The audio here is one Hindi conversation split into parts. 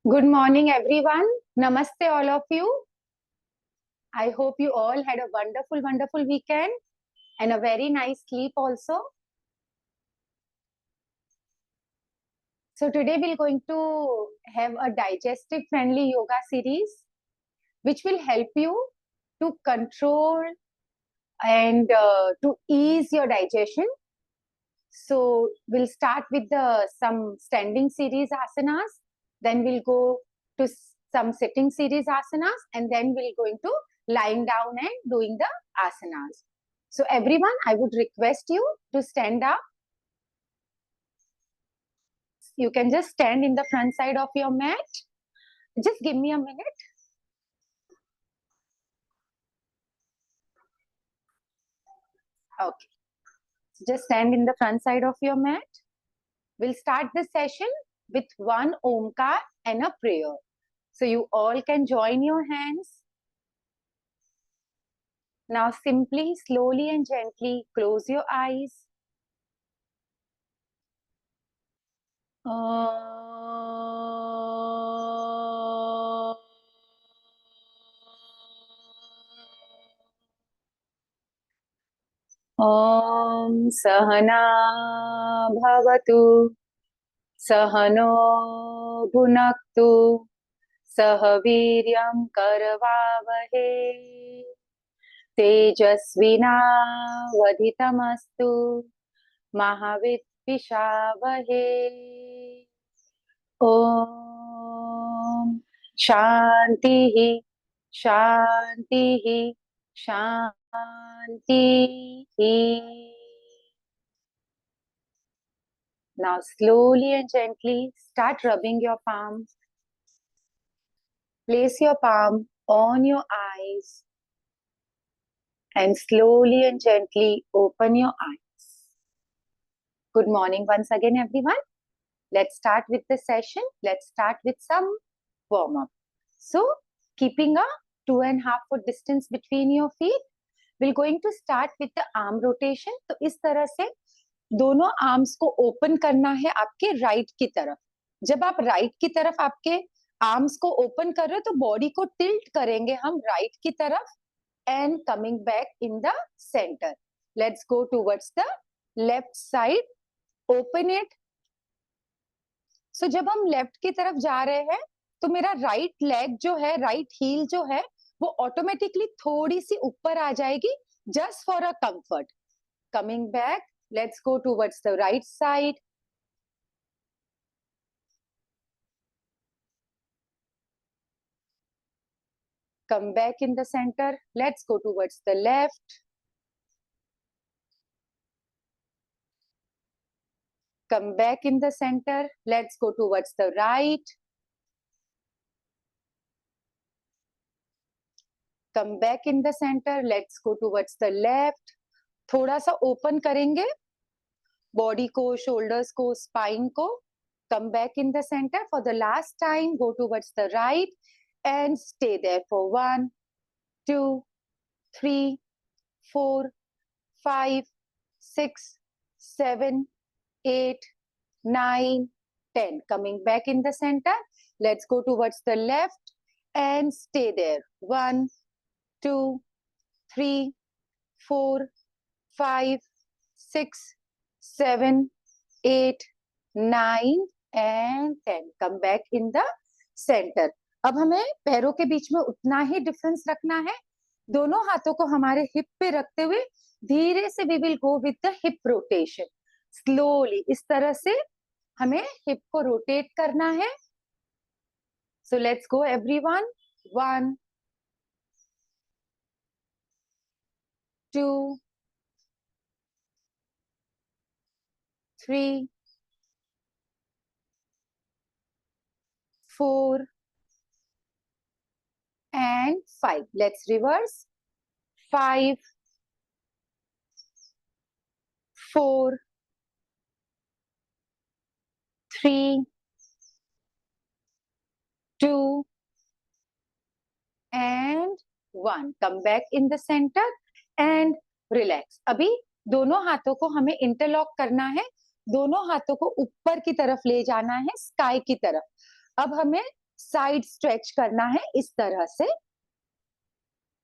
Good morning, everyone. Namaste, all of you. I hope you all had a wonderful, wonderful weekend and a very nice sleep also. So today we're going to have a digestive friendly yoga series, which will help you to control and to ease your digestion. So we'll start with some standing series asanas, then we'll go to some sitting series asanas, and then we'll go into lying down and doing the asanas. So everyone, I would request you to stand up. You can just stand in the front side of your mat. Just give me a minute. Okay. Just stand in the front side of your mat. We'll start the session with one omkar and a prayer. So you all can join your hands. Now simply, slowly and gently close your eyes. ॐ सहना भवतु सहनो भुनक्तु सह वीर्यं करवावहे तेजस्विनावधितमस्तु महाविद्विषावहे ॐ शान्तिः शान्तिः शान्तिः. Now slowly and gently start rubbing your palms. Place your palm on your eyes and slowly and gently open your eyes. Good morning once again, everyone. Let's start with the session. Let's start with some warm-up. So, keeping a 2.5 foot distance between your feet, we're going to start with the arm rotation. तो इस तरह से दोनों आर्म्स को ओपन करना है आपके राइट की तरफ. जब आप राइट की तरफ आपके आर्म्स को ओपन कर रहे हो तो बॉडी को टिल्ट करेंगे हम राइट की तरफ and coming back in the center. Let's go towards the left side. Open it. So जब हम लेफ्ट की तरफ जा रहे हैं तो मेरा राइट लेग जो है, राइट हील जो है, वो ऑटोमेटिकली थोड़ी सी ऊपर आ जाएगी just for a comfort. Coming back, let's go towards the right side. Come back in the center. Let's go towards the left. Come back in the center. Let's go towards the right. Come back in the center. Let's go towards the left. थोड़ा सा ओपन करेंगे बॉडी को, शोल्डर्स को, स्पाइन को. Come back in the center for the last time. Go towards the right and stay there for 1, 2, 3, 4, 5, 6, 7, 8, 9, 10. Coming back in the center. Let's go towards the left and stay there. 1, 2, 3, 4, 5, 6, 7, 8, 9 and 10. Come back in the center. अब हमें पैरों के बीच में उतना ही डिफरेंस रखना है. दोनों हाथों को हमारे हिप पे रखते हुए धीरे से we will go with the hip rotation. Slowly इस तरह से हमें हिप को रोटेट करना है. So let's go everyone. 1, 2, 3, 4 and 5. Let's reverse. 5, 4, 3, 2 and 1. Come back in the center and relax. अभी दोनों हाथों को हमें इंटरलॉक करना है. दोनों हाथों को ऊपर की तरफ ले जाना है, स्काई की तरफ. अब हमें साइड स्ट्रेच करना है इस तरह से।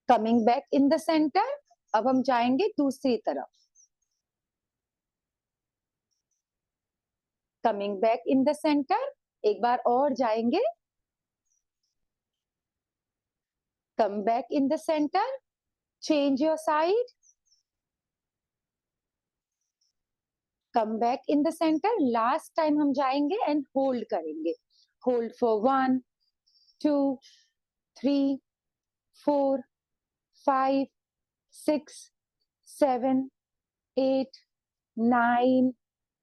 Coming back in the centre, अब हम जाएंगे दूसरी तरफ। Coming back in the centre, एक बार और जाएंगे। Come back in the centre, change your side, come back in the centre. Last time हम जाएंगे एंड होल्ड करेंगे। Hold for 1 2 3 4 5 6 7 8 9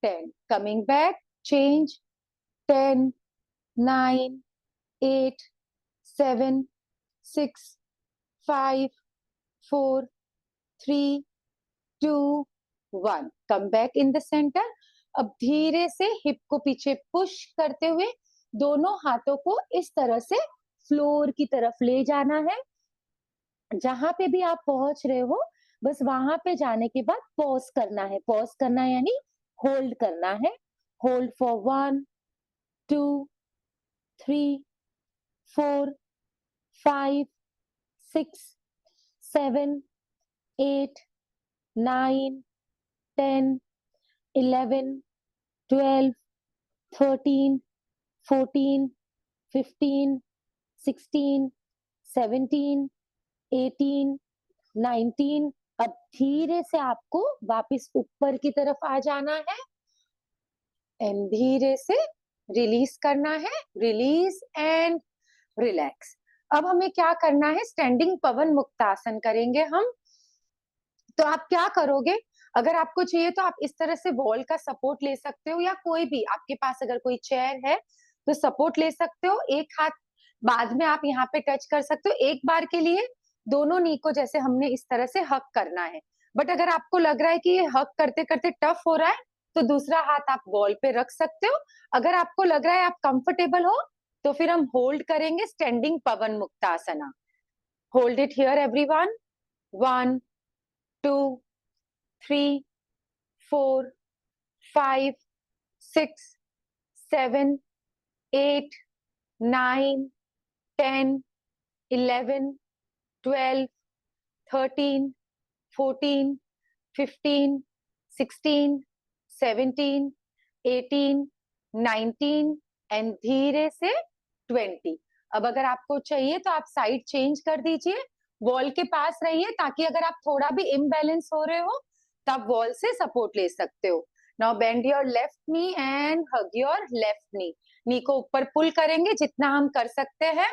10। Coming back, change 10 9 8 7 6 5 4 3 2 1। Come back in the center। अब धीरे से हिप को पीछे पुश करते हुए दोनों हाथों को इस तरह से फ्लोर की तरफ ले जाना है। जहां पे भी आप पहुंच रहे हो बस वहां पे जाने के बाद पॉज करना है। पॉज करना यानी होल्ड करना है। Hold for 1 2 3 4 5 6 7 8 9 10 11 12 13 14 15 16 17 18 19। अब धीरे से आपको वापस ऊपर की तरफ आ जाना है एंड धीरे से रिलीज करना है। Release and relax. अब हमें क्या करना है, स्टैंडिंग पवन मुक्तासन करेंगे हम। तो आप क्या करोगे, अगर आपको चाहिए तो आप इस तरह से वॉल का सपोर्ट ले सकते हो, या कोई भी आपके पास अगर कोई चेयर है तो सपोर्ट ले सकते हो। एक हाथ बाद में आप यहाँ पे टच कर सकते हो। एक बार के लिए दोनों नी को जैसे हमने इस तरह से हक करना है। बट अगर आपको लग रहा है कि ये हक करते करते टफ हो रहा है तो दूसरा हाथ आप वॉल पे रख सकते हो। अगर आपको लग रहा है आप कंफर्टेबल हो तो फिर हम होल्ड करेंगे standing Pavan Muktasana. Hold it here everyone. 1 2 3 4 5 6 7 8 9 10 11 12 13 14 15 16 17 18 19 and धीरे से 20। अब अगर आपको चाहिए तो आप साइड चेंज कर दीजिए, वॉल के पास रहिए ताकि अगर आप थोड़ा भी इम्बैलेंस हो रहे हो तब वॉल से सपोर्ट ले सकते हो। Now bend your left knee and hug your left knee. Knee को ऊपर पुल करेंगे जितना हम कर सकते हैं।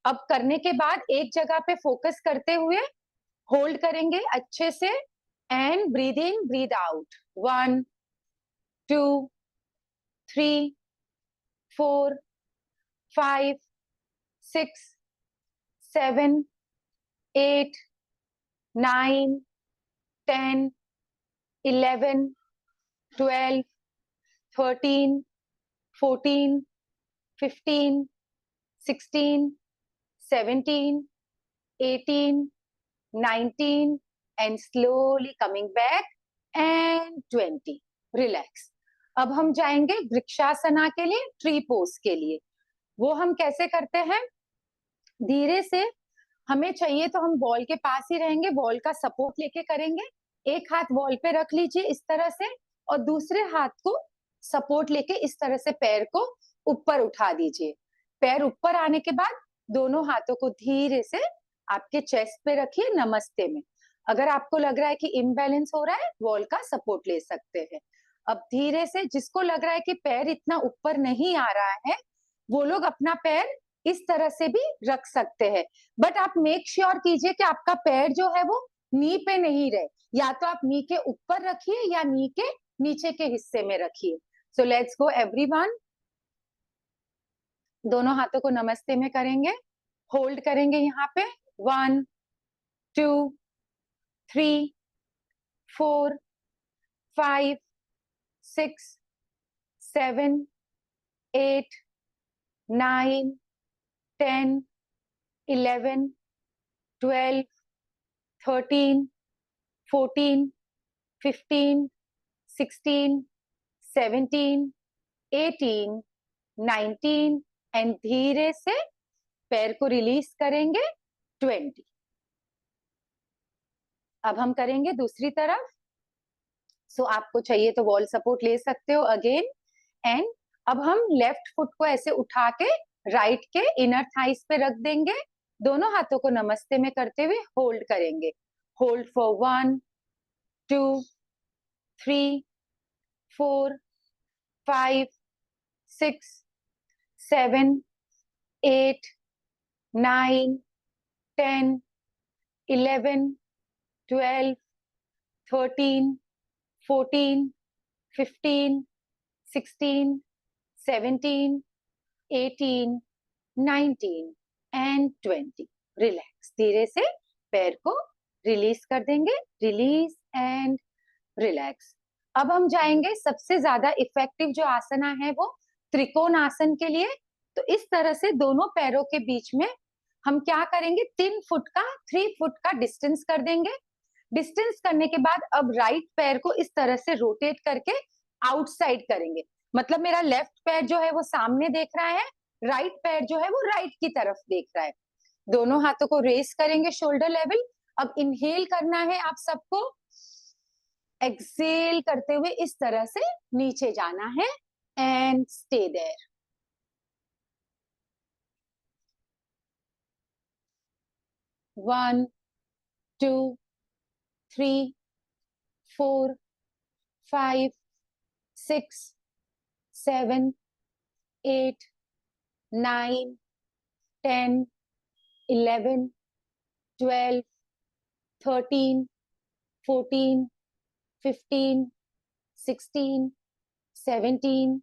अब करने के बाद एक जगह पे फोकस करते हुए होल्ड करेंगे अच्छे से and breathe in breathe out. 1 2 3 4 5 6 7 8 9 10 11 12 13 14 15 16 17 18 19 and slowly coming back and 20। Relax. अब हम जाएंगे वृक्षासना के लिए, ट्री पोज के लिए। वो हम कैसे करते हैं, धीरे से हमें चाहिए तो हम वॉल के पास ही रहेंगे, वॉल का सपोर्ट लेके करेंगे। एक हाथ वॉल पे रख लीजिए इस तरह से और दूसरे हाथ को सपोर्ट लेके इस तरह से पैर को ऊपर उठा दीजिए। पैर ऊपर आने के बाद दोनों हाथों को धीरे से आपके चेस्ट पे रखिए नमस्ते में। अगर आपको लग रहा है कि इम्बैलेंस हो रहा है वॉल का सपोर्ट ले सकते हैं। अब धीरे से जिसको लग रहा है कि पैर इतना ऊपर नहीं आ रहा है वो लोग अपना पैर इस तरह से भी रख सकते हैं। बट आप मेक श्योर कीजिए कि आपका पैर जो है वो नी पे नहीं रहे, या तो आप नी के ऊपर रखिए या नी के नीचे के हिस्से में रखिए। So let's go everyone. दोनों हाथों को नमस्ते में करेंगे, होल्ड करेंगे यहाँ पे। 1 2 3 4 5 6 7 8 9 10 11 12 13 14 15 16 17 18 19 एंड धीरे से पैर को रिलीज करेंगे 20। अब हम करेंगे दूसरी तरफ। सो आपको चाहिए तो वॉल सपोर्ट ले सकते हो अगेन। एंड अब हम लेफ्ट फुट को ऐसे उठा के राइट के इनर थाइस पे रख देंगे। दोनों हाथों को नमस्ते में करते हुए होल्ड करेंगे। Hold for 1 2 3 4 5 6 7 8 9 10 11 12 13 14 15 16 17 18 19 and 20। रिलैक्स, धीरे से पैर को रिलीज कर देंगे। Release and relax. अब हम जाएंगे सबसे ज्यादा इफेक्टिव जो आसना है वो त्रिकोण आसन के लिए। तो इस तरह से दोनों पैरों के बीच में हम क्या करेंगे, 3 फुट का डिस्टेंस कर देंगे। डिस्टेंस करने के बाद अब राइट पैर को इस तरह से रोटेट करके आउटसाइड करेंगे। मतलब मेरा लेफ्ट पैर जो है वो सामने देख रहा है, राइट पैर जो है वो राइट की तरफ देख रहा है। दोनों हाथों को रेस करेंगे शोल्डर लेवल। अब इनहेल करना है आप सबको, एक्सेल करते हुए इस तरह से नीचे जाना है and stay there. 1 2 3 4 5 6 7 8 9 10 11 12 13 14 15 16 17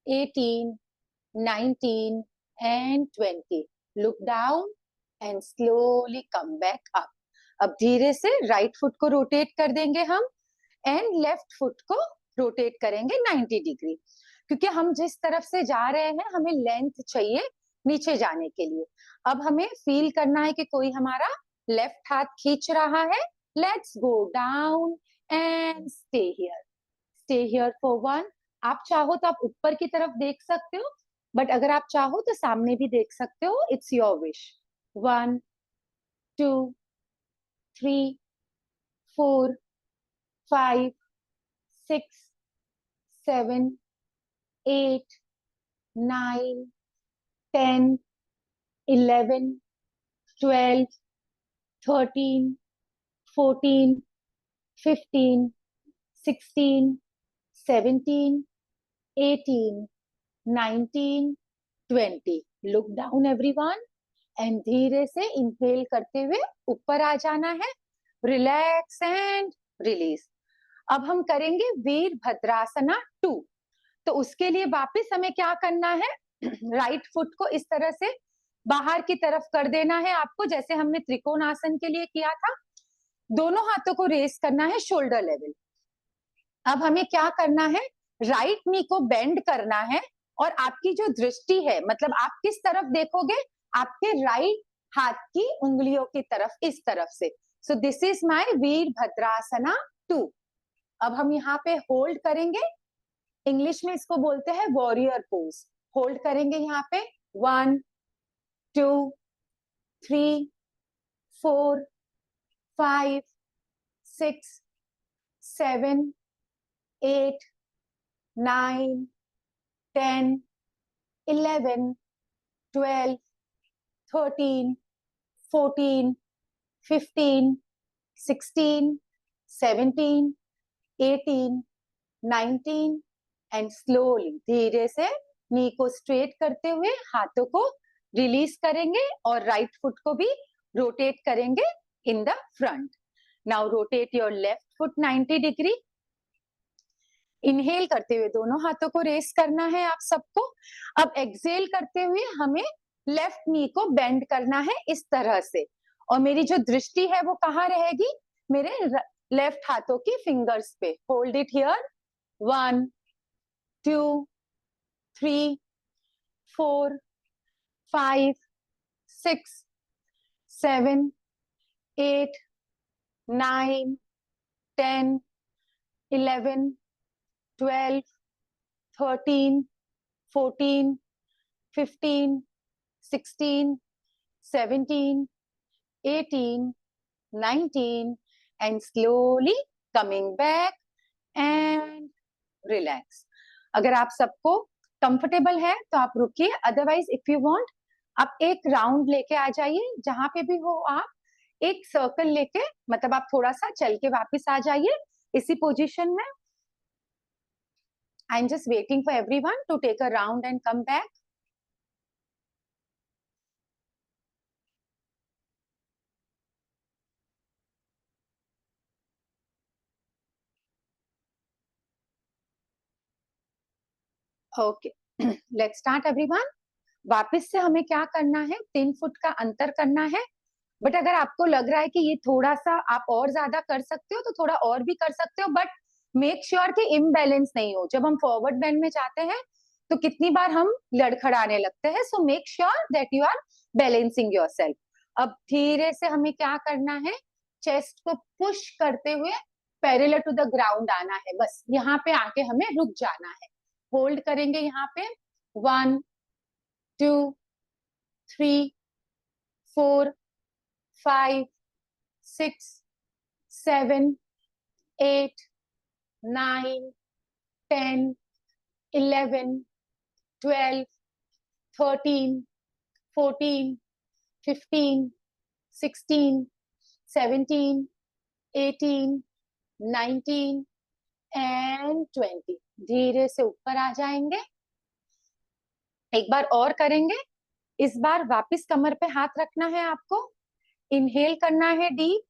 18 19 and 20। Look down and slowly come back up। अब धीरे से राइट फुट को रोटेट कर देंगे हम एंड लेफ्ट फुट को रोटेट करेंगे 90 डिग्री। क्योंकि हम जिस तरफ से जा रहे हैं हमें लेंथ चाहिए नीचे जाने के लिए। अब हमें फील करना है कि कोई हमारा लेफ्ट हाथ खींच रहा है। Let's go down and stay here. Stay here for 1। आप चाहो तो आप ऊपर की तरफ देख सकते हो, बट अगर आप चाहो तो सामने भी देख सकते हो। It's your wish. 1 2 3 4 5 6 7 8 9 10 11 12 13 14 15 16 17 18 19 20। Look down everyone and धीरे से इनहेल करते हुए ऊपर आ जाना है। Relax and release. अब हम करेंगे वीरभद्रासना 2। तो उसके लिए वापस हमें क्या करना है, राइट फुट को इस तरह से बाहर की तरफ कर देना है आपको, जैसे हमने त्रिकोण आसन के लिए किया था। दोनों हाथों को रेस करना है शोल्डर लेवल। अब हमें क्या करना है, राइट नी को बेंड करना है और आपकी जो दृष्टि है, मतलब आप किस तरफ देखोगे, आपके राइट हाथ की उंगलियों की तरफ, इस तरफ से। So this is my Virabhadrasana 2। अब हम यहाँ पे होल्ड करेंगे। इंग्लिश में इसको बोलते हैं वॉरियर पोज। होल्ड करेंगे यहाँ पे 1 2 3 4 5 6 7 8 9 10 11 12 13 14 15 16 17 18 19 एंड स्लोली धीरे से नी को स्ट्रेट करते हुए हाथों को रिलीज करेंगे और राइट फुट को भी रोटेट करेंगे in the front. Now rotate your left foot 90 degree. Inhale करते हुए दोनों हाथों को रेस करना है आप सबको। अब एक्सेल करते हुए हमें लेफ्ट नी को बेंड करना है इस तरह से, और मेरी जो दृष्टि है वो कहाँ रहेगी, मेरे लेफ्ट हाथों की फिंगर्स पे। Hold it here 1 2 3 4 5 6 7 8 9 10 11 12 13 14 15, 16, 17, 18, 19 and slowly coming back and relax. अगर आप सबको कंफर्टेबल है तो आप रुकिए, अदरवाइज इफ यू वांट आप एक राउंड लेके आ जाइए, जहां पे भी हो आप एक सर्कल लेके, मतलब आप थोड़ा सा चल के वापस आ जाइए इसी पोजीशन में. I am just waiting for everyone to take a round and come back. Okay, let's start everyone. वापस से हमें क्या करना है, 3 फुट का अंतर करना है. बट अगर आपको लग रहा है कि ये थोड़ा सा आप और ज्यादा कर सकते हो तो थोड़ा और भी कर सकते हो, बट मेक श्योर कि इम्बैलेंस नहीं हो. जब हम फॉरवर्ड बेंड में जाते हैं तो कितनी बार हम लड़खड़ाने लगते हैं. So make sure that you are balancing yourself. अब धीरे से हमें क्या करना है, चेस्ट को पुश करते हुए पैरेलल टू द ग्राउंड आना है. बस यहाँ पे आके हमें रुक जाना है. होल्ड करेंगे यहाँ पे. 1, 2, 3, 4, 5, 6, 7, 8, 9, 10, 11, 12, 13, 14, 15, 16, 17, 18, 19 एंड 20. धीरे से ऊपर आ जाएंगे. एक बार और करेंगे. इस बार वापस कमर पे हाथ रखना है आपको. इनहेल करना है डीप.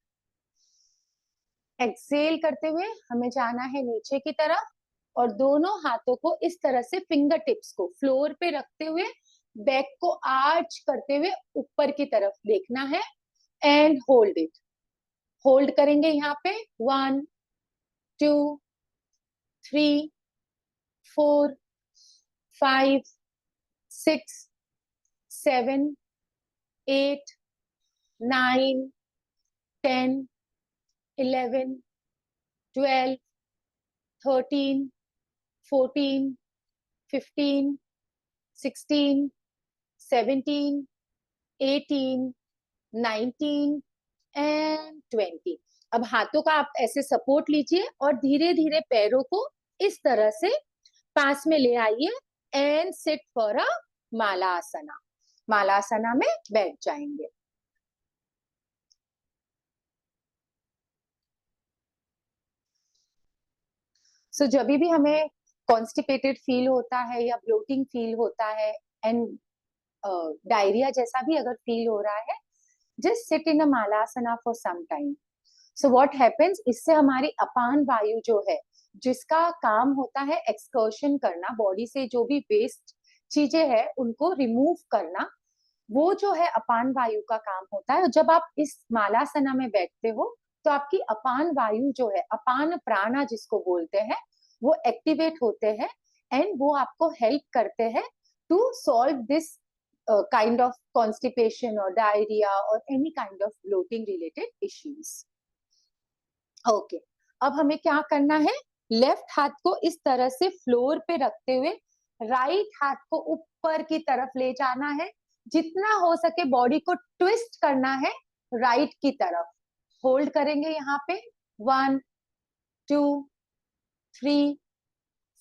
एक्सेल करते हुए हमें जाना है नीचे की तरफ और दोनों हाथों को इस तरह से फिंगर टिप्स को फ्लोर पे रखते हुए बैक को आर्च करते हुए ऊपर की तरफ देखना है एंड होल्ड इट. होल्ड करेंगे यहाँ पे. 1, 2, 3, 4, 5, 6, 7, 8, 9, 10, 11, 12, 13, 14, 15, 16, 17, 18, 19 एंड 20. अब हाथों का आप ऐसे सपोर्ट लीजिए और धीरे धीरे पैरों को इस तरह से पास में ले आइए एंड सिट फॉर अ मालासना. मालासना में बैठ जाएंगे. सो जब भी हमें कॉन्स्टिपेटेड फील होता है या ब्लोटिंग फील होता है एंड डायरिया जैसा भी अगर फील हो रहा है, just sit in a Malasana for some time. So what happens, इससे हमारी अपान वायु जो है, जिसका काम होता है एक्सकर्शन करना, बॉडी से जो भी वेस्ट चीजें हैं उनको रिमूव करना, वो जो है अपान वायु का काम होता है. और जब आप इस मालासना में बैठते हो तो आपकी अपान वायु जो है, अपान प्राणा जिसको बोलते हैं, वो एक्टिवेट होते हैं एंड वो आपको हेल्प करते हैं to solve this kind of constipation और डायरिया और any kind of bloating related issues. Okay, अब हमें क्या करना है, लेफ्ट हाथ को इस तरह से फ्लोर पे रखते हुए राइट हाथ को ऊपर की तरफ ले जाना है. जितना हो सके बॉडी को ट्विस्ट करना है राइट की तरफ. होल्ड करेंगे यहाँ पे. 1, 2, 3,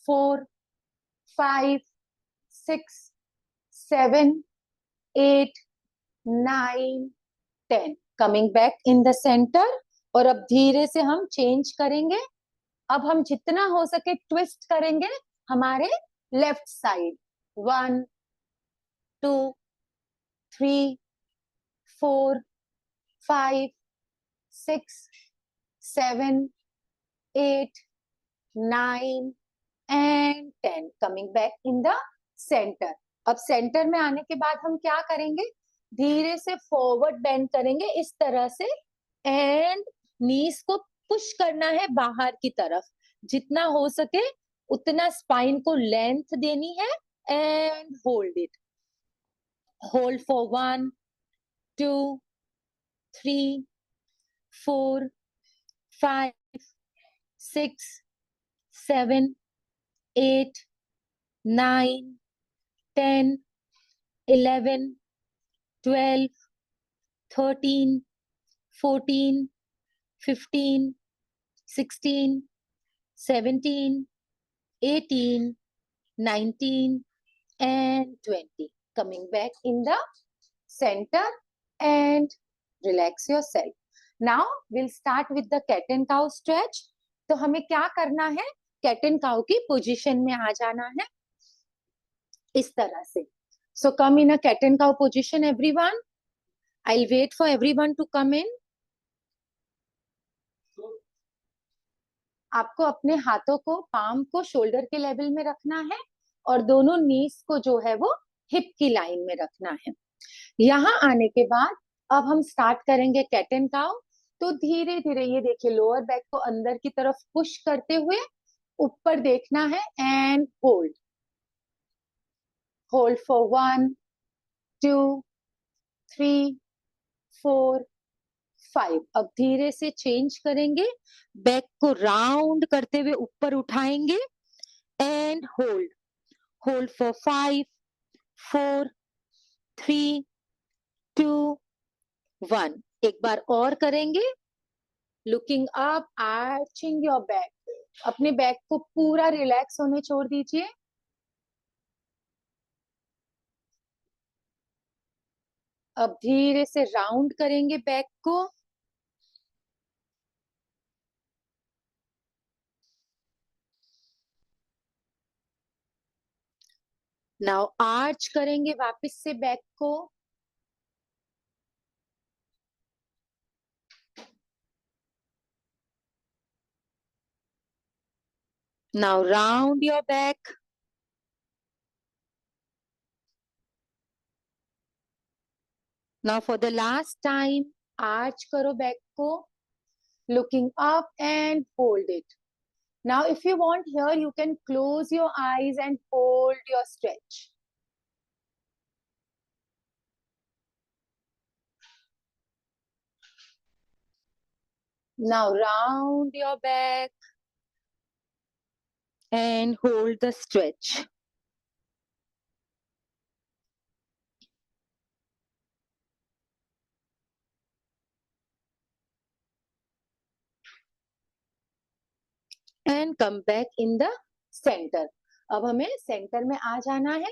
4, 5, 6, 7, 8, 9, 10. Coming back in the centre. और अब धीरे से हम चेंज करेंगे. अब हम जितना हो सके ट्विस्ट करेंगे हमारे left side. 1, 2, 3, 4, 5, 6, 7, 8, 9 and 10. Coming back in the centre. अब सेंटर में आने के बाद हम क्या करेंगे, धीरे से फॉरवर्ड बेंड करेंगे इस तरह से एंड नीज को पुश करना है बाहर की तरफ. जितना हो सके उतना स्पाइन को लेंथ देनी है and hold it. Hold for 1, 2, 3, 4, 5, 6, 7, 8, 9, 10, 11, 12, 13, 14, 15, 16, 17, 18, 19, and 20. Coming back in the center and relax yourself. Now we'll start with the cat and cow stretch. तो हमें क्या करना है? cat and cow की पोजीशन में आ जाना है इस तरह से. So come in a cat and cow position, everyone. I'll wait for everyone to come in. आपको अपने हाथों को, पाम को शोल्डर के लेवल में रखना है और दोनों नीज को जो है वो हिप की लाइन में रखना है. यहाँ आने के बाद अब हम स्टार्ट करेंगे कैट एंड काउ. तो धीरे धीरे ये देखिए, लोअर बैक को अंदर की तरफ पुश करते हुए ऊपर देखना है एंड होल्ड. Hold for 1, 2, 3, 4, 5. अब धीरे से चेंज करेंगे, बैक को राउंड करते हुए ऊपर उठाएंगे एंड होल्ड. Hold for 5, 4, 3, 2, 1. एक बार और करेंगे. Looking up, arching your back. अपने बैक को पूरा रिलैक्स होने छोड़ दीजिए. अब धीरे से राउंड करेंगे बैक को. नाउ आर्च करेंगे वापस से बैक को. Now round your back. Now for the last time arch करो बैक को. Looking up and hold it. Now, if you want here, you can close your eyes and hold your stretch. Now, round your back and hold the stretch. And come back in the center. अब हमें सेंटर में आ जाना है.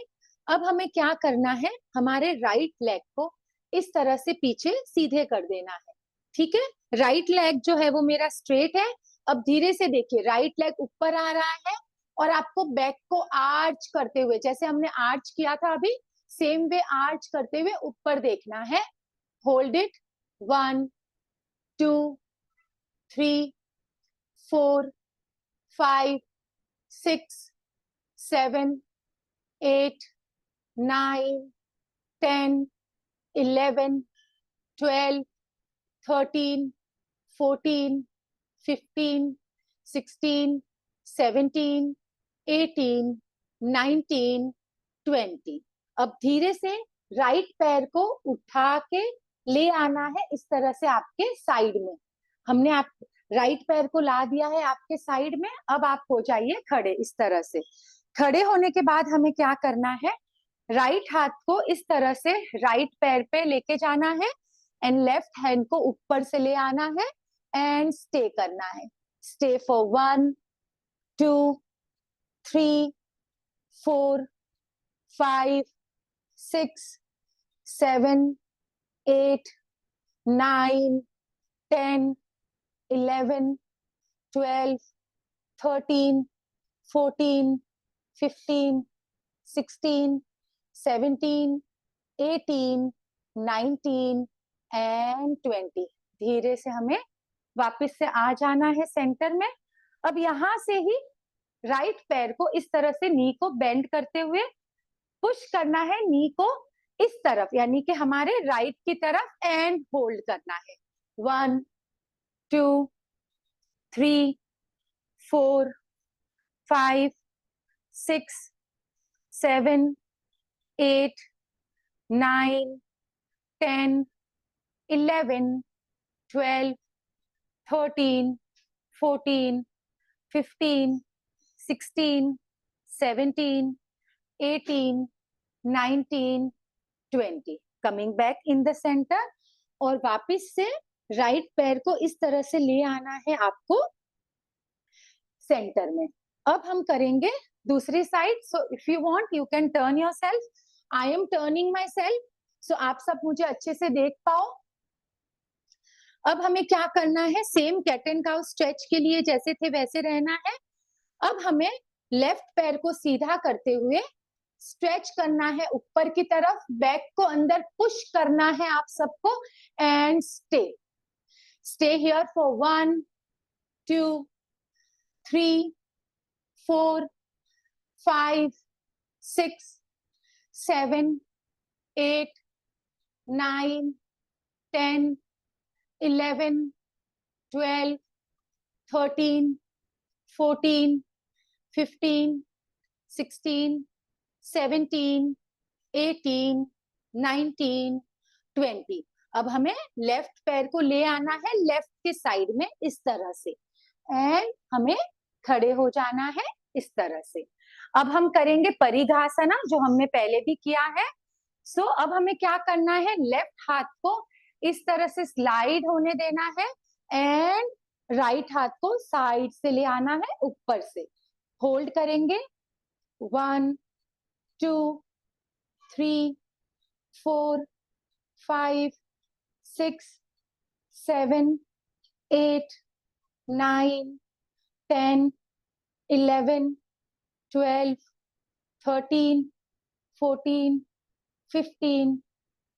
अब हमें क्या करना है? हमारे राइट लेग को इस तरह से पीछे सीधे कर देना है. ठीक है, राइट लेग जो है वो मेरा स्ट्रेट है. अब धीरे से देखिए, राइट लेग ऊपर आ रहा है और आपको बैक को आर्च करते हुए, जैसे हमने आर्च किया था अभी, सेम वे आर्च करते हुए ऊपर देखना है. Hold it. 1, 2, 3, 4, 5, 6, 7, 8, 9, 10, 11, 12, 13, 14, 15, 16, 17, 18, 19, 20. अब धीरे से राइट पैर को उठा के ले आना है इस तरह से आपके साइड में. हमने आप राइट पैर को ला दिया है आपके साइड में. अब आप हो जाइए खड़े इस तरह से. खड़े होने के बाद हमें क्या करना है? राइट हाथ को इस तरह से राइट पैर पे लेके जाना है एंड लेफ्ट हैंड को ऊपर से ले आना है एंड स्टे करना है. Stay for 1, 2, 3, 4, 5, 6, 7, 8, 9, 10, 11, 12, 13, 14, 15, 16, 17, 18, 19 and 20. धीरे से हमें वापस से आ जाना है सेंटर में. अब यहां से ही राइट पैर को इस तरह से नी को बेंड करते हुए पुश करना है नी को इस तरफ, यानी कि हमारे राइट की तरफ, एंड होल्ड करना है. 1, 2, 3, 4, 5, 6, 7, 8, 9, 10, 11, 12, 13, 14, 15, 16, 17, 18, 19 20. Coming back in the centre और वापस से राइट पैर को इस तरह से ले आना है आपको सेंटर में. अब हम करेंगे दूसरी side. So if you want you can turn yourself. I am turning myself, सो आप सब मुझे अच्छे से देख पाओ. अब हमें क्या करना है, same cat and cow stretch के लिए जैसे थे वैसे रहना है. अब हमें लेफ्ट पैर को सीधा करते हुए स्ट्रेच करना है ऊपर की तरफ, बैक को अंदर पुश करना है आप सबको, एंड स्टे हियर फॉर 1 2 3 4 5 6 7 8 9 10 11 12 13 14 15 16 17 18 19 20. अब हमें लेफ्ट पैर को ले आना है लेफ्ट के साइड में इस तरह से, एंड हमें खड़े हो जाना है इस तरह से. अब हम करेंगे परिघासना जो हमने पहले भी किया है. सो अब हमें क्या करना है, लेफ्ट हाथ को इस तरह से स्लाइड होने देना है एंड राइट हाथ को साइड से ले आना है ऊपर से. होल्ड करेंगे 1 2 3 4 5 6 7 8 9 10 11 12 13 14 15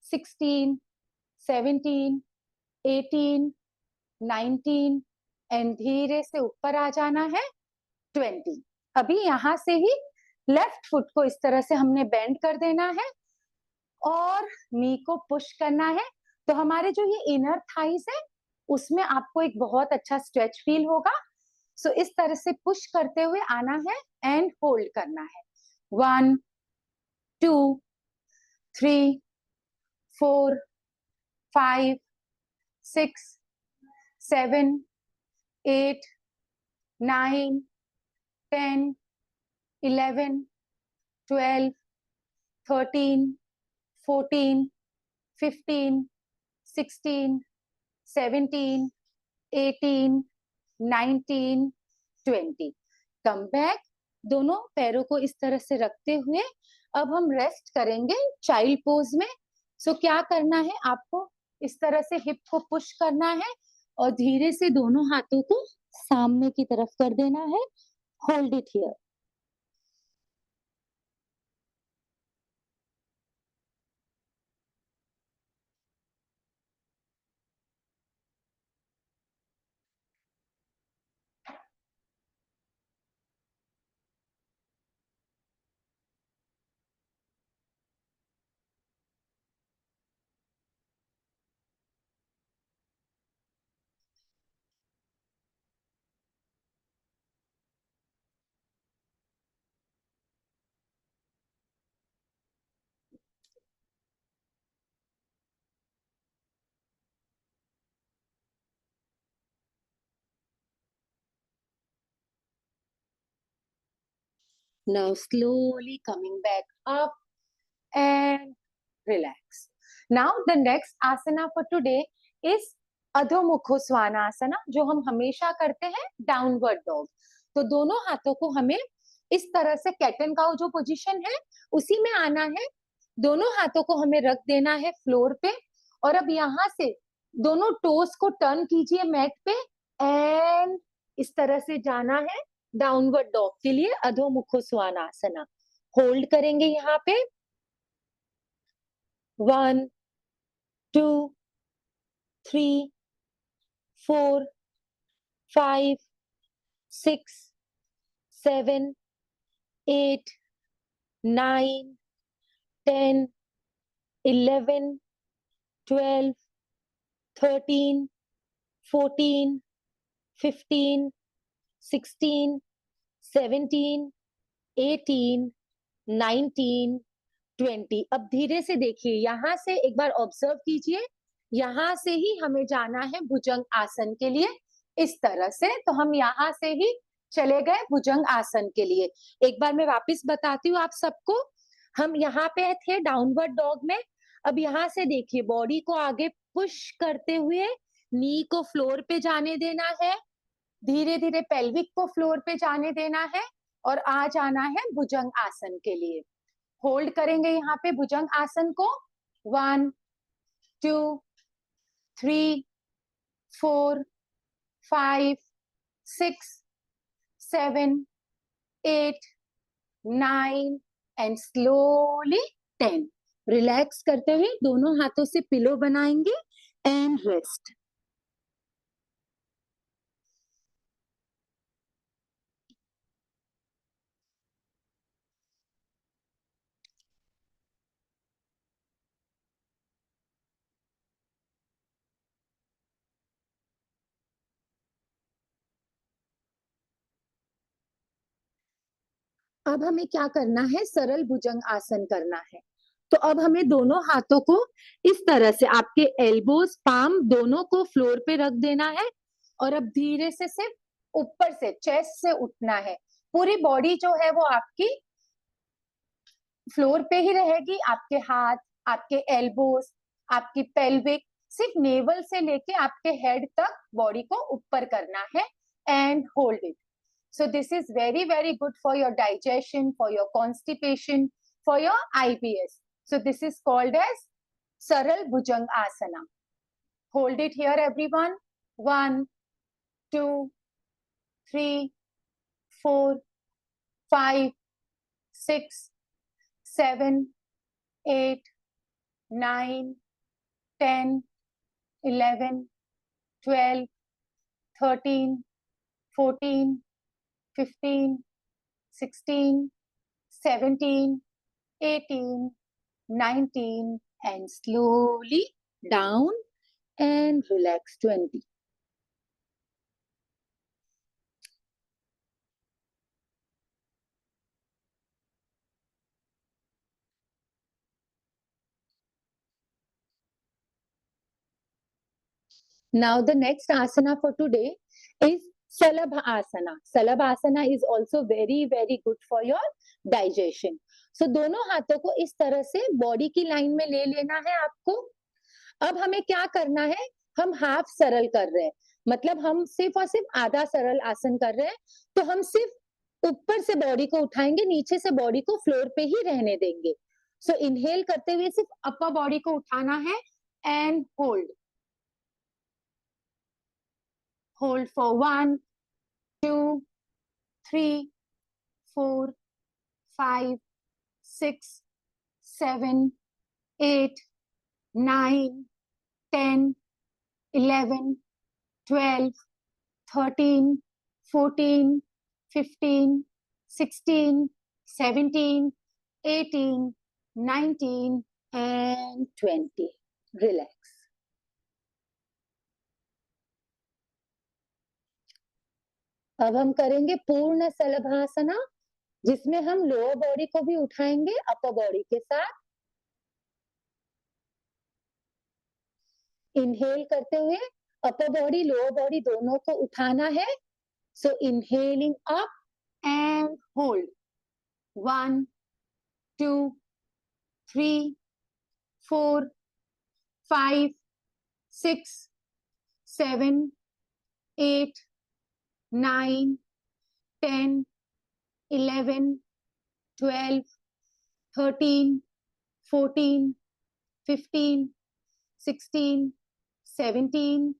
16 17 18 19 एंड धीरे से ऊपर आ जाना है 20. अभी यहां से ही लेफ्ट फुट को इस तरह से हमने बेंड कर देना है और नी को पुश करना है. तो हमारे जो ये इनर थाइस है उसमें आपको एक बहुत अच्छा स्ट्रेच फील होगा. सो इस तरह से पुश करते हुए आना है एंड होल्ड करना है. 1 2 3 4 5 6 7 8 9 10 11 12 13 14 15 16 17 18 19 20. Come back. दोनों पैरों को इस तरह से रखते हुए अब हम रेस्ट करेंगे चाइल्ड पोज में. सो क्या करना है, आपको इस तरह से हिप को पुश करना है और धीरे से दोनों हाथों को सामने की तरफ कर देना है. Hold it here. Now slowly coming back up and relax. Now the next asana for today is Adho Mukho Svanasana, जो हम हमेशा करते हैं डाउनवर्ड डॉग. तो दोनों हाथों को हमें इस तरह से कैट एंड काउ जो पोजीशन है उसी में आना है. दोनों हाथों को हमें रख देना है फ्लोर पे और अब यहाँ से दोनों टोस को टर्न कीजिए मैट पे एंड इस तरह से जाना है डाउनवर्ड डॉग के लिए अधो मुखो स्वानासना. होल्ड करेंगे यहाँ पे 1 2 3 4 5 6 7 8 9 10 11 12 13 14 15 16 17 18 19 20. अब धीरे से देखिए, यहाँ से एक बार ऑब्जर्व कीजिए, यहाँ से ही हमें जाना है भुजंग आसन के लिए इस तरह से. तो हम यहाँ से ही चले गए भुजंग आसन के लिए. एक बार मैं वापस बताती हूँ आप सबको. हम यहाँ पे थे डाउनवर्ड डॉग में. अब यहाँ से देखिए बॉडी को आगे पुश करते हुए नी को फ्लोर पे जाने देना है, धीरे धीरे पेल्विक को फ्लोर पे जाने देना है और आ जाना है भुजंग आसन के लिए। होल्ड करेंगे यहाँ पे भुजंग आसन को 1 2 3 4 5 6 7 8 9 एंड स्लोली 10। रिलैक्स करते हुए दोनों हाथों से पिलो बनाएंगे एंड रेस्ट। अब हमें क्या करना है, सरल भुजंग आसन करना है। तो अब हमें दोनों हाथों को इस तरह से आपके एल्बोज पाम दोनों को फ्लोर पे रख देना है और अब धीरे से सिर्फ ऊपर से चेस्ट से उठना है। पूरी बॉडी जो है वो आपकी फ्लोर पे ही रहेगी, आपके हाथ, आपके एल्बोज, आपकी पेल्विक, सिर्फ नेवल से लेके आपके हेड तक बॉडी को ऊपर करना है and hold it. So this is very, very good for your digestion, for your constipation, for your IBS. So this is called as Saral Bhujang Asana. Hold it here, everyone. 1, 2, 3, 4, 5, 6, 7, 8, 9, 10, 11, 12, 13, 14, 15, 16, 17, 18, 19, and slowly down and relax 20. Now the next asana for today is Salabha Asana. Salabha Asana is also very, very good for your digestion. So दोनों हाथों को इस तरह से बॉडी की लाइन में ले लेना है आपको। अब हमें क्या करना है, हम हाफ सरल कर रहे हैं, मतलब हम सिर्फ और सिर्फ आधा सरल आसन कर रहे हैं। तो हम सिर्फ ऊपर से बॉडी को उठाएंगे, नीचे से बॉडी को फ्लोर पे ही रहने देंगे। सो इनहेल करते हुए सिर्फ अपर बॉडी को उठाना है and hold. Hold for 1, 2, 3, 4, 5, 6, 7, 8, 9, 10, 11, 12, 13, 14, 15, 16, 17, 18, 19, and 20. Relax. अब हम करेंगे पूर्ण सलभासना, जिसमें हम लोअर बॉडी को भी उठाएंगे अपर बॉडी के साथ। इनहेल करते हुए अपर बॉडी लोअर बॉडी दोनों को उठाना है। सो inhaling up and hold 1, 2, 3, 4, 5, 6, 7, 8, 9, 10, 11, 12, 13, 14, 15, 16, 17,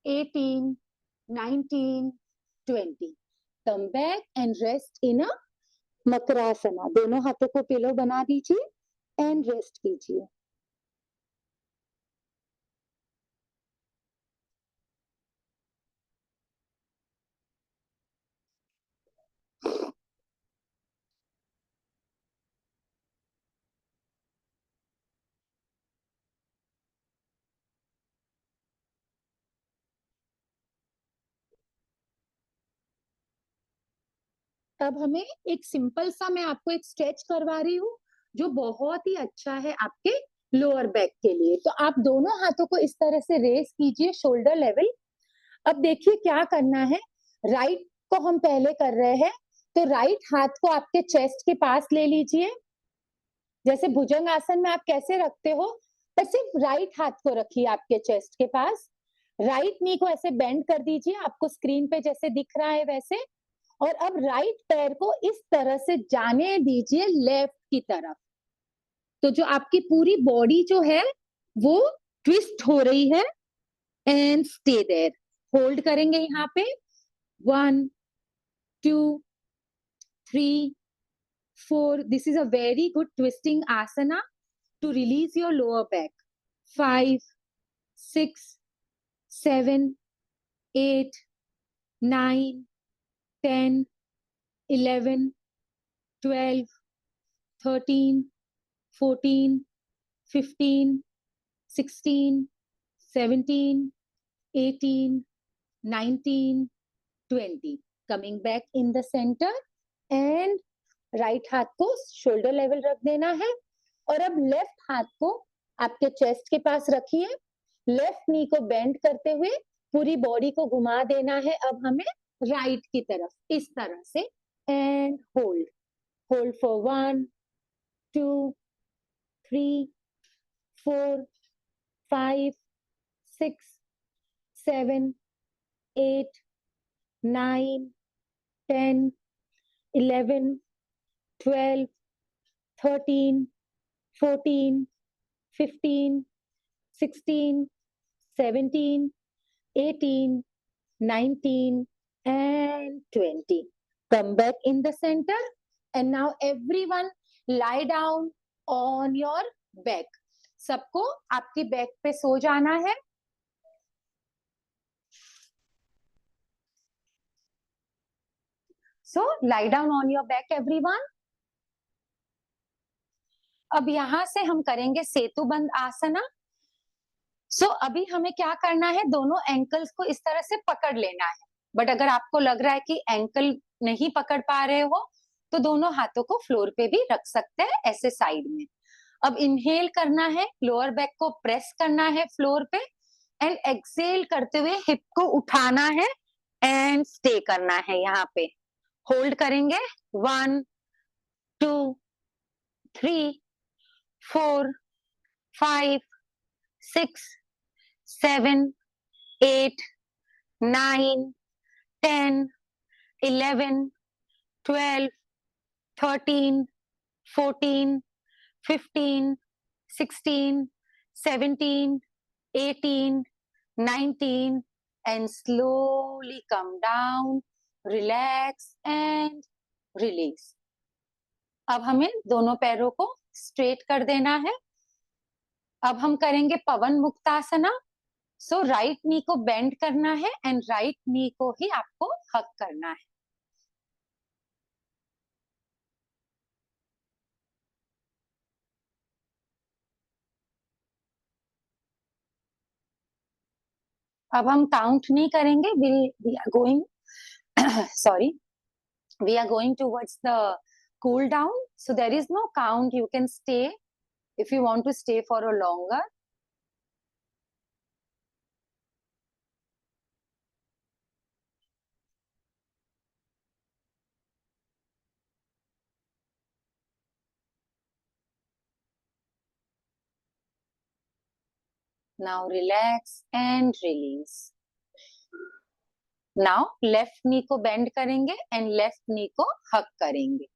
18, 19, 20. Come back and rest in a makarasana. दोनों हाथों को पिलो बना दीजिए एंड रेस्ट कीजिए। अब हमें एक सिंपल सा, मैं आपको एक स्ट्रेच करवा रही हूँ जो बहुत ही अच्छा है आपके लोअर बैक के लिए। तो आप दोनों हाथों को इस तरह से रेस कीजिए शोल्डर लेवल। अब देखिए क्या करना है, राइट को हम पहले कर रहे हैं, तो राइट हाथ को आपके चेस्ट के पास ले लीजिए। जैसे भुजंग आसन में आप कैसे रखते हो, पर सिर्फ राइट हाथ को रखिए आपके चेस्ट के पास, राइट नी को ऐसे बेंड कर दीजिए, आपको स्क्रीन पे जैसे दिख रहा है वैसे, और अब राइट पैर को इस तरह से जाने दीजिए लेफ्ट की तरफ। तो जो आपकी पूरी बॉडी जो है वो ट्विस्ट हो रही है, एंड स्टे देयर, होल्ड करेंगे यहाँ पे, 1 2 3 4, this is a very good twisting asana to release your lower back, 5 6 7 8 9 10 11 12 13 14 15 16 17 18 19 20, coming back in the center, and right हाथ को शोल्डर लेवल रख देना है, और अब लेफ्ट हाथ को आपके चेस्ट के पास रखिए, लेफ्ट नी को बेंड करते हुए पूरी बॉडी को घुमा देना है अब हमें राइट की तरफ इस तरह से, and hold, hold for 1 2 3 4 5 6 7 8 9 10 11 12 13 14 15 16 17 18 19 and 20. Come back in the center, and now everyone lie down on your back. सबको आपकी बैक पे सो जाना है. So lie down on your back everyone. अब यहां से हम करेंगे सेतुबंद आसना. सो अभी हमें क्या करना है, दोनों एंकल्स को इस तरह से पकड़ लेना है. बट अगर आपको लग रहा है कि एंकल नहीं पकड़ पा रहे हो तो दोनों हाथों को फ्लोर पे भी रख सकते हैं ऐसे साइड में. अब इनहेल करना है, लोअर बैक को प्रेस करना है फ्लोर पे, एंड एक्सेल करते हुए हिप को उठाना है एंड स्टे करना है यहाँ पे. होल्ड करेंगे 1 2 3 4 5 6 7 8 9 10 11 12 13 14 15 16 17 18 19, and slowly come down, relax and release. अब हमें दोनों पैरों को स्ट्रेट कर देना है. अब हम करेंगे पवन मुक्तासना. सो राइट नी को बेंड करना है एंड राइट नी को ही आपको हक करना है. अब हम काउंट नहीं करेंगे, we are going sorry, we are going towards the cool down, so there is no count. You can stay if you want to stay for a longer. Now relax and release. Now left knee को bend करेंगे and left knee को hug करेंगे.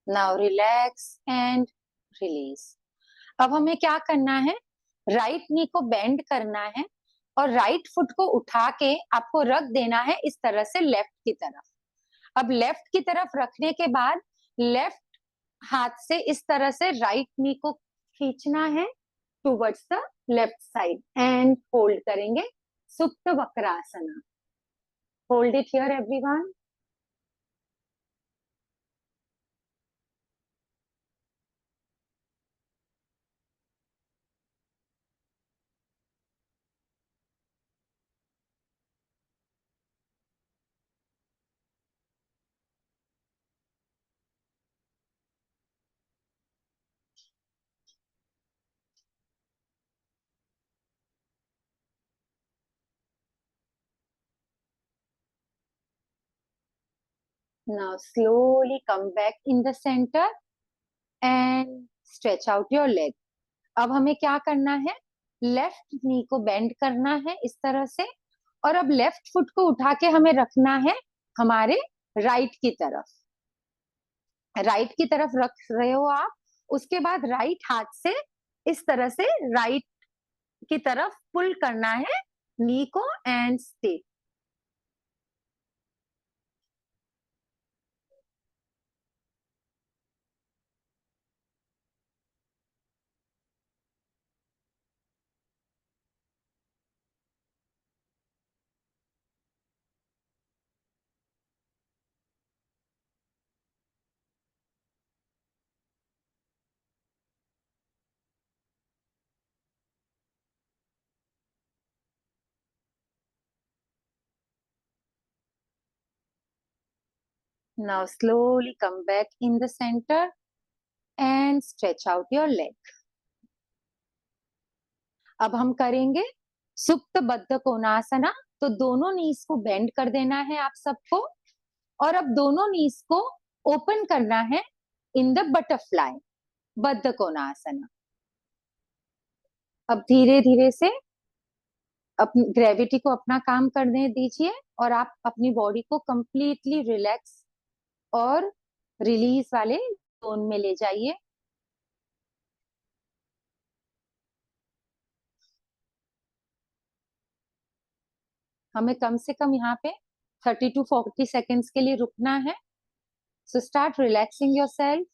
Now relax and release. अब हमें क्या करना है, राइट नी को बेंड करना है और राइट फुट को उठा के आपको रख देना है इस तरह से लेफ्ट की तरफ. अब लेफ्ट की तरफ रखने के बाद लेफ्ट हाथ से इस तरह से राइट नी को खींचना है towards the left side and hold करेंगे Supta Vakrasana. Hold it here everyone. Now slowly come back in the center and stretch out your leg. अब हमें क्या करना है, लेफ्ट नी को बेंड करना है इस तरह से, और अब लेफ्ट फुट को उठा के हमें रखना है हमारे राइट की तरफ। राइट की तरफ रख रहे हो आप, उसके बाद राइट हाथ से इस तरह से राइट की तरफ पुल करना है नी को and stay. Now slowly come back in the center and stretch out your leg. अब हम करेंगे सुप्त बद्ध कोणासना। तो दोनों नीज को बेंड कर देना है आप सबको, और अब दोनों नीज को ओपन करना है इन द बटरफ्लाई बद्ध कोणासना। अब धीरे धीरे से अपनी ग्रेविटी को अपना काम करने दीजिए, और आप अपनी बॉडी को कंप्लीटली रिलैक्स और रिलीज वाले जोन में ले जाइए। हमें कम से कम यहाँ पे 30 to 40 सेकेंड्स के लिए रुकना है। So start relaxing your self.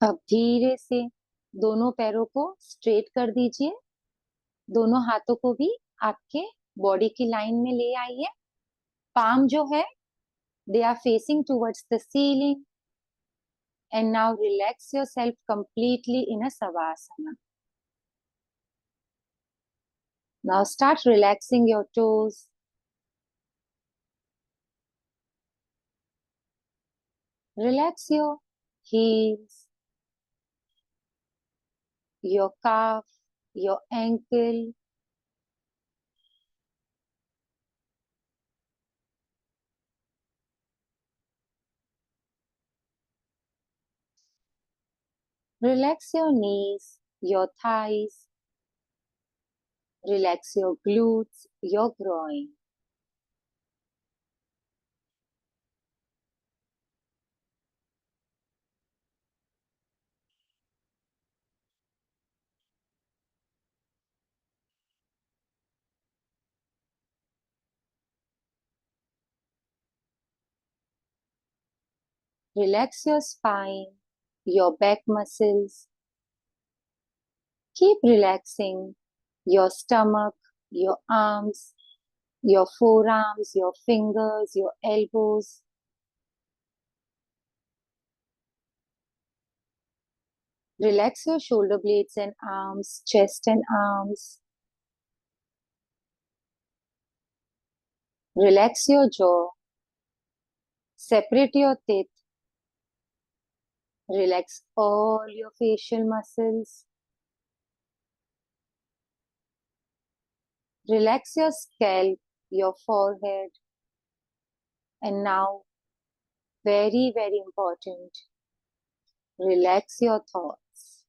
अब धीरे से दोनों पैरों को स्ट्रेट कर दीजिए। दोनों हाथों को भी आपके बॉडी की लाइन में ले आइए। पाम जो है they are facing towards the ceiling, and now relax yourself completely in a savasana. Now start relaxing your toes. Relax your heels, your calf, your ankle. Relax your knees, your thighs. Relax your glutes, your groin. Relax your spine, your back muscles. Keep relaxing your stomach, your arms, your forearms, your fingers, your elbows. Relax your shoulder blades and arms, chest and arms. Relax your jaw. Separate your teeth. Relax all your facial muscles. Relax your scalp, your forehead. And now, very, very important, relax your thoughts.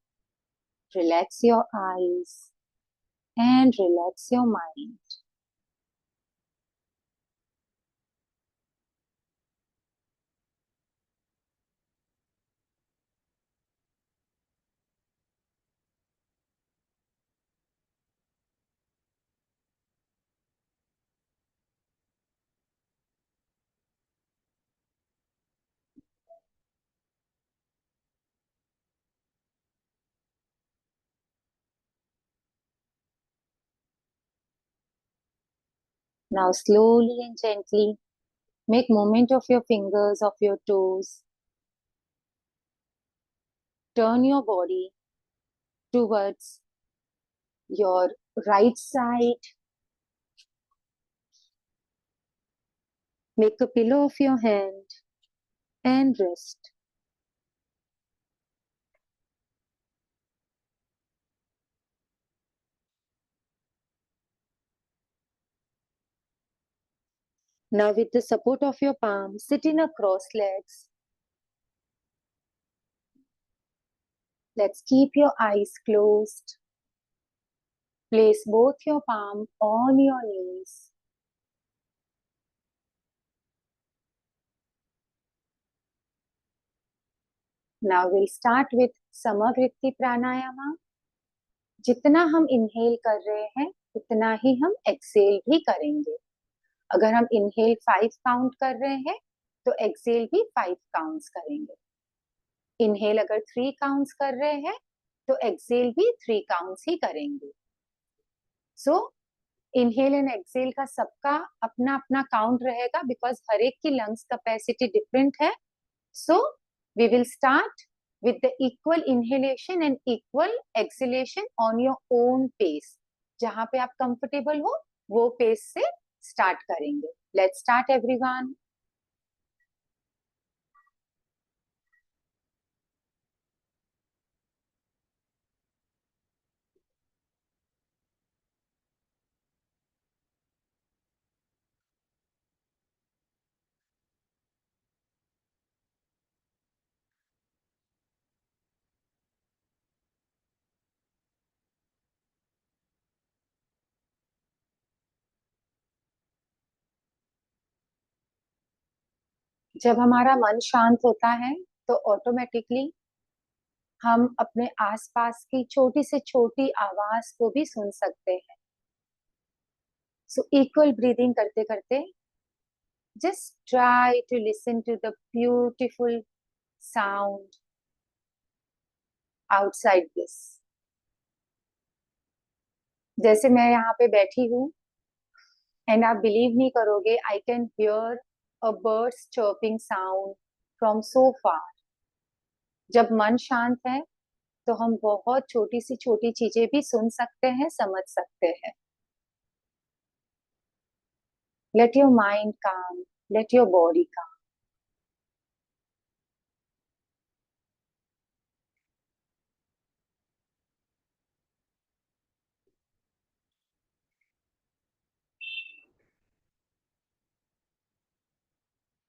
Relax your eyes and relax your mind. Now slowly and gently make movement of your fingers, of your toes. Turn your body towards your right side. Make a pillow of your hand and rest. Now with the support of your palm, sit in a cross legs. Let's keep your eyes closed. Place both your palm on your knees. Now we'll start with Samavriti Pranayama. जितना हम इनहेल कर रहे हैं उतना ही हम एक्सेल भी करेंगे. अगर हम इनहेल 5 काउंट कर रहे हैं तो एक्सेल भी 5 काउंट्स करेंगे. इनहेल अगर 3 काउंट्स कर रहे हैं तो एक्सेल भी 3 काउंट्स ही करेंगे. सो इनहेल एंड एक्सेल का सबका अपना अपना काउंट रहेगा बिकॉज हर एक की लंग्स कैपेसिटी डिफरेंट है. So we will start with the equal inhalation and equal exhalation on your own pace. जहां पे आप कंफर्टेबल हो वो पेस से स्टार्ट करेंगे. Let's start everyone. जब हमारा मन शांत होता है तो ऑटोमेटिकली हम अपने आसपास की छोटी से छोटी आवाज को भी सुन सकते हैं. सो इक्वल ब्रीदिंग करते करते just try to listen to the beautiful sound outside this. जैसे मैं यहाँ पे बैठी हूँ एंड आप बिलीव नहीं करोगे, I can hear a bird's chirping sound from so far. जब मन शांत है तो हम बहुत छोटी सी छोटी चीजें भी सुन सकते हैं, समझ सकते हैं. लेट योर माइंड काम, लेट योर बॉडी काम.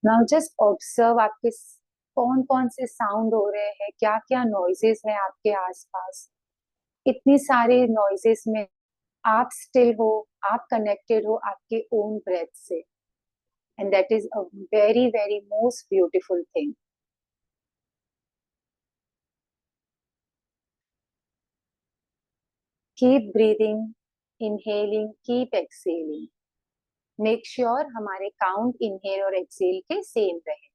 नाउ जस्ट ऑब्जर्व आपके कौन कौन से साउंड हो रहे हैं, क्या क्या नॉइजेस है आपके आसपास. इतनी सारे नॉइजेस में आप स्टिल हो, आप कनेक्टेड हो आपके ओन ब्रेथ से. And that is a very very most beautiful thing. Keep breathing, inhaling, keep exhaling. Make sure हमारे काउंट इनहेल और एक्सेल के सेम रहे.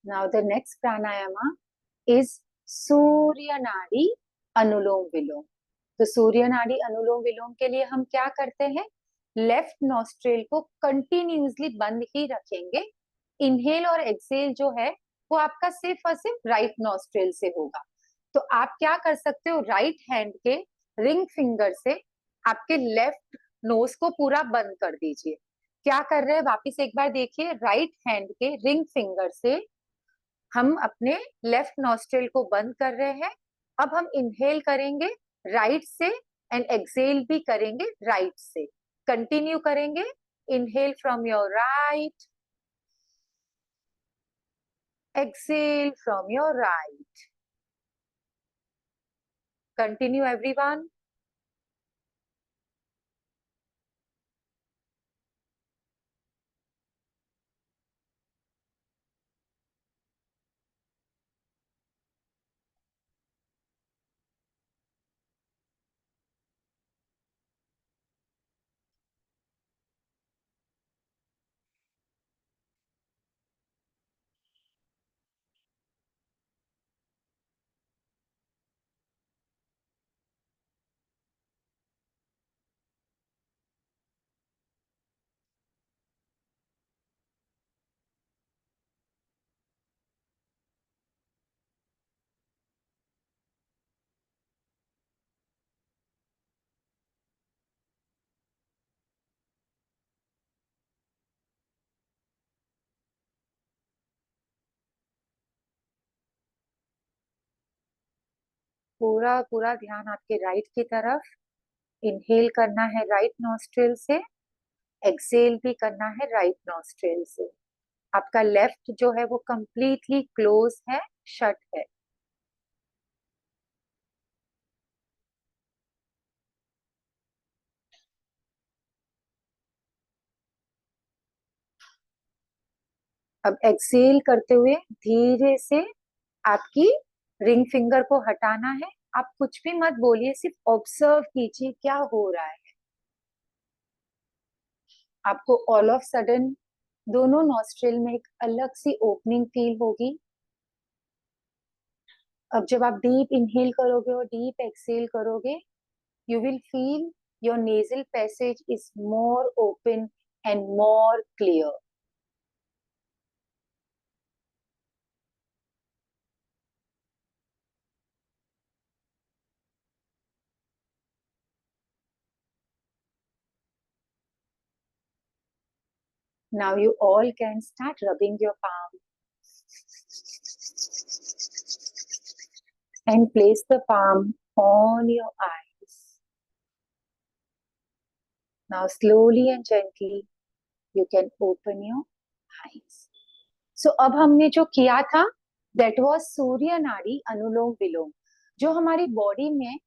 Now the next pranayama is Surya Nadi Anulom विलोम. तो सूर्य नाड़ी अनुलोम विलोम के लिए हम क्या करते हैं, लेफ्ट नॉस्ट्रेल को कंटिन्यूसली बंद ही रखेंगे. इनहेल और एक्सेल जो है वो आपका सिर्फ और सिर्फ राइट नॉस्ट्रेल से होगा. तो आप क्या कर सकते हो, राइट हैंड के रिंग फिंगर से आपके लेफ्ट नोज को पूरा बंद कर दीजिए. क्या कर रहे हैं वापिस एक बार देखिए, राइट हैंड के रिंग फिंगर से हम अपने लेफ्ट नॉस्ट्रेल को बंद कर रहे हैं. अब हम इनहेल करेंगे राइट से एंड एक्सेल भी करेंगे राइट से. कंटिन्यू करेंगे. Inhale from your right, exhale from your right. Continue everyone. पूरा पूरा ध्यान आपके राइट की तरफ। इनहेल करना है राइट नॉस्ट्रिल से, एक्सेल भी करना है राइट नॉस्ट्रिल से। आपका लेफ्ट जो है वो कंप्लीटली क्लोज है, शट है। अब एक्सेल करते हुए धीरे से आपकी रिंग फिंगर को हटाना है। आप कुछ भी मत बोलिए, सिर्फ ऑब्जर्व कीजिए क्या हो रहा है। आपको ऑल ऑफ सडन दोनों नॉस्ट्रिल में एक अलग सी ओपनिंग फील होगी। अब जब आप डीप इनहेल करोगे और डीप एक्सेल करोगे, you will feel your nasal passage is more open and more clear. Now you all can start rubbing your palm and place the palm on your eyes. Now slowly and gently you can open your eyes. So अब हमने जो किया था that was सूर्य नाड़ी अनुलोम विलोम, जो हमारी बॉडी में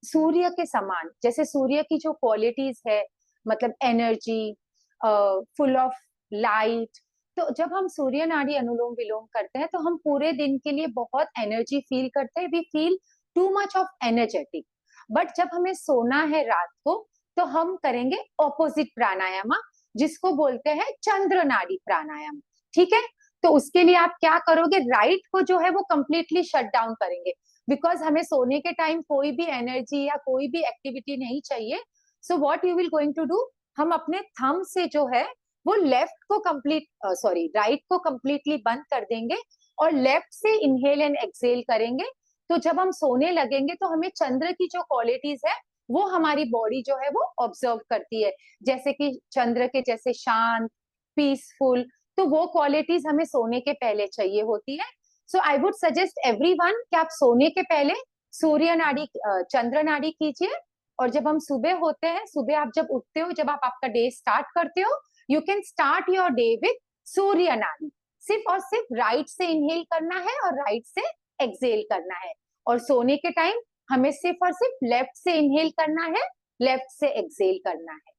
सूर्य के समान, जैसे सूर्य की जो क्वालिटीज है, मतलब एनर्जी, फुल ऑफ लाइट। तो जब हम सूर्य नाड़ी अनुलोम विलोम करते हैं तो हम पूरे दिन के लिए बहुत एनर्जी फील करते हैं, we feel too much of energetic. But जब हमें सोना है रात को, तो हम करेंगे ऑपोजिट प्राणायाम, जिसको बोलते हैं चंद्र नाड़ी प्राणायाम। ठीक है, तो उसके लिए आप क्या करोगे, राइट को जो है वो कंप्लीटली शट डाउन करेंगे, बिकॉज हमें सोने के टाइम कोई भी एनर्जी या कोई भी एक्टिविटी नहीं चाहिए। So what you will going to do, हम अपने थंब से जो है वो लेफ्ट को कंप्लीट सॉरी राइट को कंप्लीटली बंद कर देंगे और लेफ्ट से इनहेल एंड एक्सेल करेंगे। तो जब हम सोने लगेंगे तो हमें चंद्र की जो क्वालिटीज है वो हमारी बॉडी जो है वो ऑब्जर्व करती है, जैसे कि चंद्र के जैसे शांत, पीसफुल। तो वो क्वालिटीज हमें सोने के पहले चाहिए होती है। सो आई वुड सजेस्ट एवरीवन कि आप सोने के पहले सूर्य नाड़ी चंद्र नाड़ी कीजिए। और जब हम सुबह होते हैं, सुबह आप जब उठते हो, जब आप आपका डे स्टार्ट करते हो, you can start your day with Surya Nadi. सिर्फ और सिर्फ राइट से इनहेल करना है और राइट से एक्सेल करना है। और सोने के टाइम हमें सिर्फ और सिर्फ लेफ्ट से इनहेल करना है, लेफ्ट से एक्सेल करना है।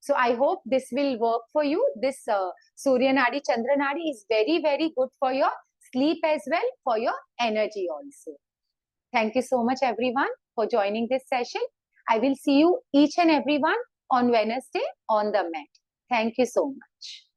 So I hope this will work for you. This Surya Nadi, Chandra Nadi is very, very good for your sleep as well, for your energy also. Thank you so much everyone for joining this session. I will see you each and everyone on Wednesday on the mat. Thank you so much.